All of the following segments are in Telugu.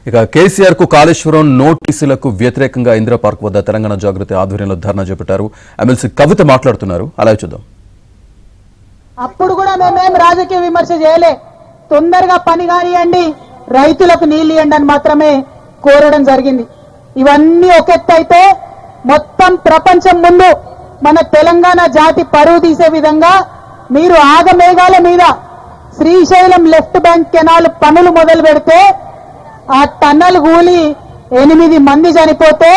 ఇక కేసీఆర్ కు కాళేశ్వరం నోటీసులకు వ్యతిరేకంగా ఇందిరా పార్క్ వద్ద తెలంగాణ జాగృతి ఆధ్వర్యంలో ధర్నా చేపట్టారు. ఎమ్మెల్సీ కవిత మాట్లాడుతున్నారు, అలా చూద్దాం. అప్పుడు కూడా మేమేం రాజకీయ విమర్శ చేయలే, తొందరగా పని కానియండి, రైతులకు నీళ్లు ఇవ్వండి అని మాత్రమే కోరడం జరిగింది. ఇవన్నీ ఒక ఎత్తు అయితే మొత్తం ప్రపంచం ముందు మన తెలంగాణ జాతి పరువు తీసే విధంగా మీరు ఆగమేఘాల మీద శ్రీశైలం లెఫ్ట్ బ్యాంక్ కెనాల్ పనులు మొదలు పెడితే ఆ టన్నల్ కూలి 8 మంది చనిపోతే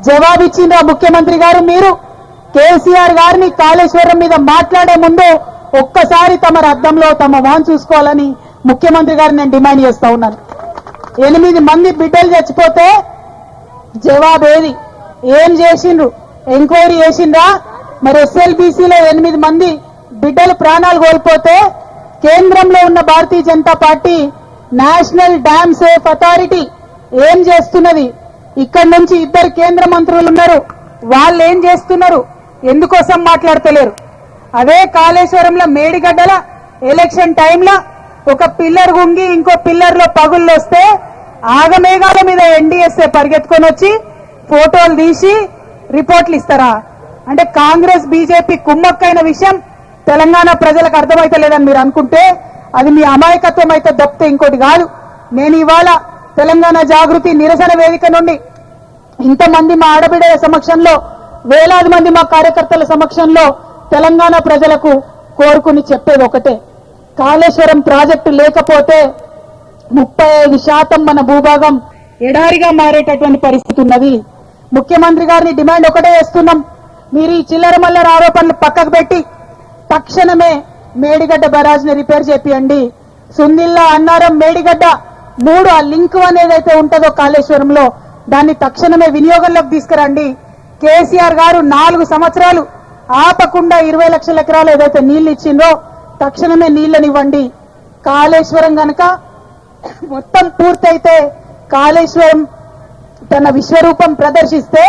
జవాబిచ్చిండ్రా ముఖ్యమంత్రి గారు? మీరు కేసీఆర్ గారిని కాళేశ్వరం మీద మాట్లాడే ముందు ఒక్కసారి తమ అద్దంలో తమ వాన్ చూసుకోవాలని ముఖ్యమంత్రి గారిని నేను డిమాండ్ చేస్తా ఉన్నాను. 8 మంది బిడ్డలు చచ్చిపోతే జవాబేది? ఏం చేసిండ్రు? ఎంక్వైరీ చేసిండ్రా? మరి ఎస్ఎల్బీసీలో 8 మంది బిడ్డలు ప్రాణాలు కోల్పోతే కేంద్రంలో ఉన్న Bharatiya Janata Party National Dam Safe Authority ఏం చేస్తున్నది? ఇక్కడ నుంచి 2 కేంద్ర మంత్రులు ఉన్నారు, వాళ్ళు ఏం చేస్తున్నారు? ఎందుకోసం మాట్లాడతలేరు? అదే కాళేశ్వరంలో మేడిగడ్డల ఎలక్షన్ టైంలో ఒక పిల్లర్ గుంగి ఇంకో పిల్లర్ లో పగుళ్ళు వస్తే ఆగమేఘాల మీద ఎన్డీఎస్ఏ పరిగెత్తుకొని వచ్చి ఫోటోలు తీసి రిపోర్ట్లు ఇస్తారా? అంటే కాంగ్రెస్ బీజేపీ కుమ్మక్కైన విషయం తెలంగాణ ప్రజలకు అర్థమైతలేదని మీరు అనుకుంటే అది మీ అమాయకత్వం అయితే తప్పితే ఇంకోటి కాదు. నేను ఇవాళ తెలంగాణ జాగృతి నిరసన వేదిక నుండి ఇంతమంది మా ఆడబిడ్డల సమక్షంలో, వేలాది మంది మా కార్యకర్తల సమక్షంలో తెలంగాణ ప్రజలకు కోరుకుని చెప్పేది ఒకటే, కాళేశ్వరం ప్రాజెక్టు లేకపోతే 35% మన భూభాగం ఎడారిగా మారేటటువంటి పరిస్థితి ఉన్నది. ముఖ్యమంత్రి గారిని డిమాండ్ ఒకటే చేస్తున్నాం, మీరు ఈ చిల్లర మల్లర ఆరోపణలు పక్కకు పెట్టి తక్షణమే మేడిగడ్డ బరాజ్ ని రిపేర్ చేపియండి. సుందిల్లా, అన్నారం, మేడిగడ్డ 3 ఆ లింక్ అనేదైతే ఉంటుందో కాళేశ్వరంలో దాన్ని తక్షణమే వినియోగంలోకి తీసుకురండి. కేసీఆర్ గారు 4 సంవత్సరాలు ఆపకుండా 20 లక్షల ఎకరాలు ఏదైతే నీళ్లు ఇచ్చిందో తక్షణమే నీళ్లనివ్వండి. కాళేశ్వరం గనక మొత్తం పూర్తయితే కాళేశ్వరం తన విశ్వరూపం ప్రదర్శిస్తే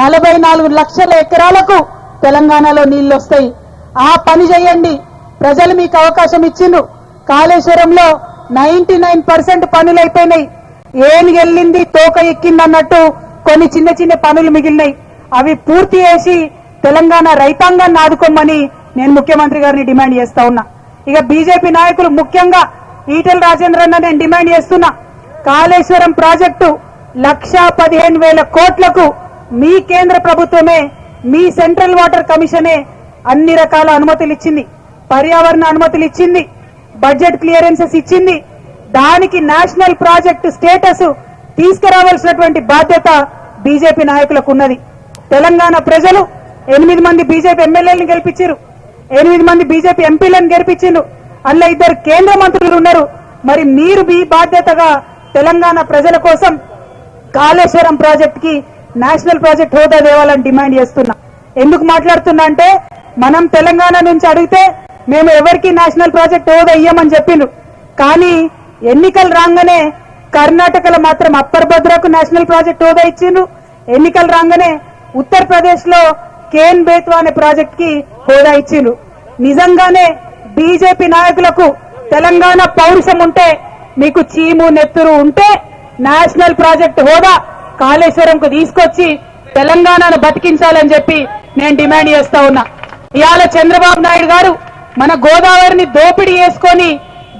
44 లక్షల ఎకరాలకు తెలంగాణలో నీళ్లు వస్తాయి. ఆ పని చేయండి. ప్రజలు మీకు అవకాశం ఇచ్చిండ్రు. కాళేశ్వరంలో 99% పనులు అయిపోయినాయి. ఏం వెళ్ళింది తోక ఎక్కింది అన్నట్టు కొన్ని చిన్న చిన్న పనులు మిగిలినాయి. అవి పూర్తి చేసి తెలంగాణ రైతాంగాన్ని ఆదుకోమని నేను ముఖ్యమంత్రి గారిని డిమాండ్ చేస్తా ఉన్నా. ఇక బీజేపీ నాయకులు ముఖ్యంగా ఈటెల రాజేంద్రన్న నేను డిమాండ్ చేస్తున్నా, కాళేశ్వరం ప్రాజెక్టు 1,15,000 కోట్లకు మీ కేంద్ర ప్రభుత్వమే, మీ సెంట్రల్ వాటర్ కమిషనే అన్ని రకాల అనుమతులు ఇచ్చింది, పర్యావరణ అనుమతులు ఇచ్చింది, బడ్జెట్ క్లియరెన్సెస్ ఇచ్చింది. దానికి నేషనల్ ప్రాజెక్టు స్టేటస్ తీసుకురావాల్సినటువంటి బాధ్యత బీజేపీ నాయకులకు ఉన్నది. తెలంగాణ ప్రజలు 8 మంది బీజేపీ ఎమ్మెల్యేలను గెలిపించారు, 8 మంది బీజేపీ ఎంపీలను గెలిపించారు, అందులో 2 కేంద్ర మంత్రులు ఉన్నారు. మరి మీరు మీ బాధ్యతగా తెలంగాణ ప్రజల కోసం కాళేశ్వరం ప్రాజెక్ట్ కి నేషనల్ ప్రాజెక్ట్ హోదా దేవాలని డిమాండ్ చేస్తున్నా. ఎందుకు మాట్లాడుతున్నా అంటే, మనం తెలంగాణ నుంచి అడిగితే మేము ఎవరికి నేషనల్ ప్రాజెక్ట్ హోదా ఇయ్యమని చెప్పిండ్రు. కానీ ఎన్నికలు రాగానే కర్ణాటకలో మాత్రం అప్పర్ భద్రకు నేషనల్ ప్రాజెక్ట్ హోదా ఇచ్చిండ్రు. ఎన్నికలు రాగానే ఉత్తరప్రదేశ్ లో కేన్ బేత్వా అనే ప్రాజెక్ట్ కి హోదా ఇచ్చిండ్రు. నిజంగానే బీజేపీ నాయకులకు తెలంగాణ పౌరుషం ఉంటే, మీకు చీము నెత్తురు ఉంటే నేషనల్ ప్రాజెక్ట్ హోదా కాళేశ్వరంకు తీసుకొచ్చి తెలంగాణను బతికించాలని చెప్పి నేను డిమాండ్ చేస్తా ఉన్నా. ఇవాళ చంద్రబాబు నాయుడు గారు మన గోదావరిని దోపిడీ చేసుకొని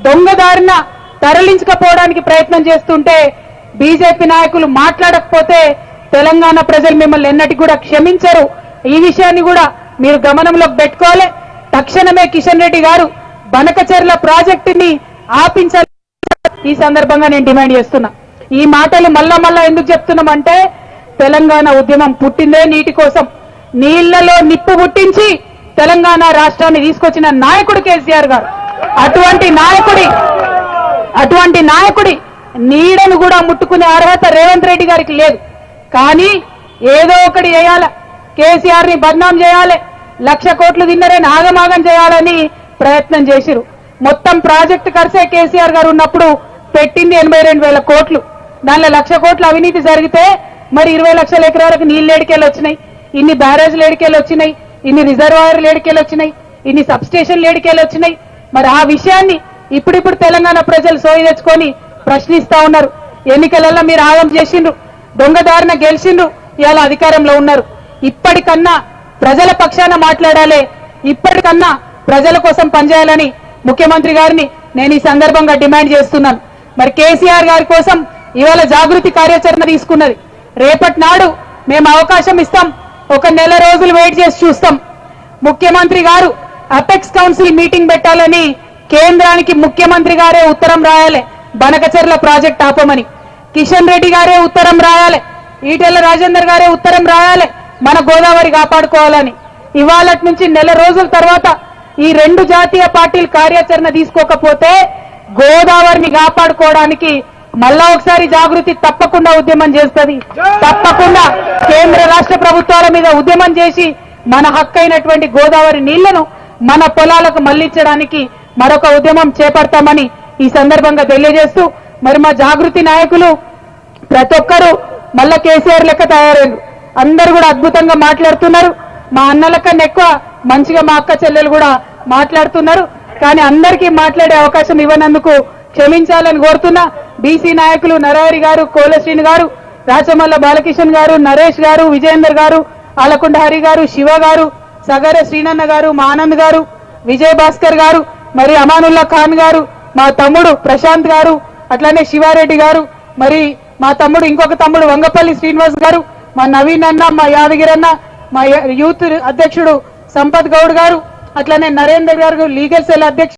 దొంగదారిన తరలించకపోవడానికి ప్రయత్నం చేస్తుంటే బీజేపీ నాయకులు మాట్లాడకపోతే తెలంగాణ ప్రజలు మిమ్మల్ని ఎన్నటికి కూడా క్షమించరు. ఈ విషయాన్ని కూడా మీరు గమనంలోకి పెట్టుకోవాలి. తక్షణమే కిషన్ రెడ్డి గారు బనకచెర్ల ప్రాజెక్టుని ఆపించాలి. ఈ సందర్భంగా నేను డిమాండ్ చేస్తున్నా. ఈ మాటలు మళ్ళా ఎందుకు చెప్తున్నామంటే, తెలంగాణ ఉద్యమం పుట్టిందే నీటి కోసం. నీళ్లలో నిప్పు పుట్టించి తెలంగాణ రాష్ట్రాన్ని తీసుకొచ్చిన నాయకుడు కేసీఆర్ గారు. అటువంటి నాయకుడి నీడను కూడా ముట్టుకునే అర్హత రేవంత్ రెడ్డి గారికి లేదు. కానీ ఏదో ఒకటి చేయాలి, కేసీఆర్ ని బద్నాం చేయాలి, 1,00,000 కోట్లు తిన్నరని ఆగమాగం చేయాలని ప్రయత్నం చేసిరు. మొత్తం ప్రాజెక్టు ఖర్చే కేసీఆర్ గారు ఉన్నప్పుడు పెట్టింది 82,000 కోట్లు. దానిలో 1,00,000 కోట్లు అవినీతి జరిగితే మరి 20 లక్షల ఎకరాలకు నీళ్లు ఏడికెళ్ళి వచ్చినాయి, ఇన్ని బ్యారేజ్లు ఏడికెళ్ళి వచ్చినాయి, ఇన్ని రిజర్వాయర్లు ఏడికెళ్ళి వచ్చినాయి, ఇన్ని సబ్ స్టేషన్లు ఏడికెళ్ళి వచ్చినాయి. మరి ఆ విషయాన్ని ఇప్పుడిప్పుడు తెలంగాణ ప్రజలు సోయి తెచ్చుకొని ప్రశ్నిస్తా ఉన్నారు. ఎన్నికలలో మీరు ఆగం చేసిండ్రు, దొంగదారిన గెలిచిండ్రు, ఇవాళ అధికారంలో ఉన్నారు. ఇప్పటికన్నా ప్రజల పక్షాన మాట్లాడాలి, ఇప్పటికన్నా ప్రజల కోసం పనిచేయాలని ముఖ్యమంత్రి గారిని నేను ఈ సందర్భంగా డిమాండ్ చేస్తున్నాను. మరి కేసీఆర్ గారి కోసం ఇవాళ జాగృతి కార్యాచరణ తీసుకున్నది. రేపటి నాడు మేము అవకాశం ఇస్తాం, ఒక నెల రోజులు వెయిట్ చేసి చూస్తాం. ముఖ్యమంత్రి గారు అపెక్స్ కౌన్సిల్ మీటింగ్ పెట్టాలని కేంద్రానికి ముఖ్యమంత్రి గారే ఉత్తరం రాయాలి, బనకచెర్ల ప్రాజెక్ట్ ఆపమని. కిషన్ రెడ్డి గారే ఉత్తరం రాయాలి, ఈటెల రాజేందర్ గారే ఉత్తరం రాయాలి, మన గోదావరి కాపాడుకోవాలని. ఇవాళ నుంచి నెల రోజుల తర్వాత ఈ రెండు జాతీయ పార్టీలు కార్యాచరణ తీసుకోకపోతే గోదావరిని కాపాడుకోవడానికి మళ్ళా ఒకసారి జాగృతి తప్పకుండా ఉద్యమం చేస్తుంది. తప్పకుండా కేంద్ర రాష్ట్ర ప్రభుత్వాల మీద ఉద్యమం చేసి మన హక్కైనటువంటి గోదావరి నీళ్లను మన పొలాలకు మళ్లించడానికి మరొక ఉద్యమం చేపడతామని ఈ సందర్భంగా తెలియజేస్తూ, మరి మా జాగృతి నాయకులు ప్రతి ఒక్కరూ మళ్ళా కేసీఆర్ లెక్క తయారైంది. అందరూ కూడా అద్భుతంగా మాట్లాడుతున్నారు. మా అన్నల కన్నా ఎక్కువ మంచిగా మా అక్క చెల్లెలు కూడా మాట్లాడుతున్నారు. కానీ అందరికీ మాట్లాడే అవకాశం ఇవ్వనందుకు క్షమించాలని కోరుతున్నా. బీసీ నాయకులు నరహరి గారు, కోలశ్రీని గారు, రాచమల్ల బాలకిషన్ గారు, నరేష్ గారు, విజయేందర్ గారు, ఆలకొండ హరి గారు, శివ గారు, సగర శ్రీనన్న గారు, మా ఆనంద్ గారు, విజయ్ భాస్కర్ గారు, మరి అమానుల్లా ఖాన్ గారు, మా తమ్ముడు ప్రశాంత్ గారు, అట్లానే శివారెడ్డి గారు, మరి మా తమ్ముడు ఇంకొక తమ్ముడు వంగపల్లి శ్రీనివాస్ గారు, మా నవీన్ అన్న, మా యాదగిరి అన్న, మా యూత్ అధ్యక్షుడు సంపత్ గౌడ్ గారు, అట్లానే నరేందర్ గారు లీగల్ సెల్ అధ్యక్షుడు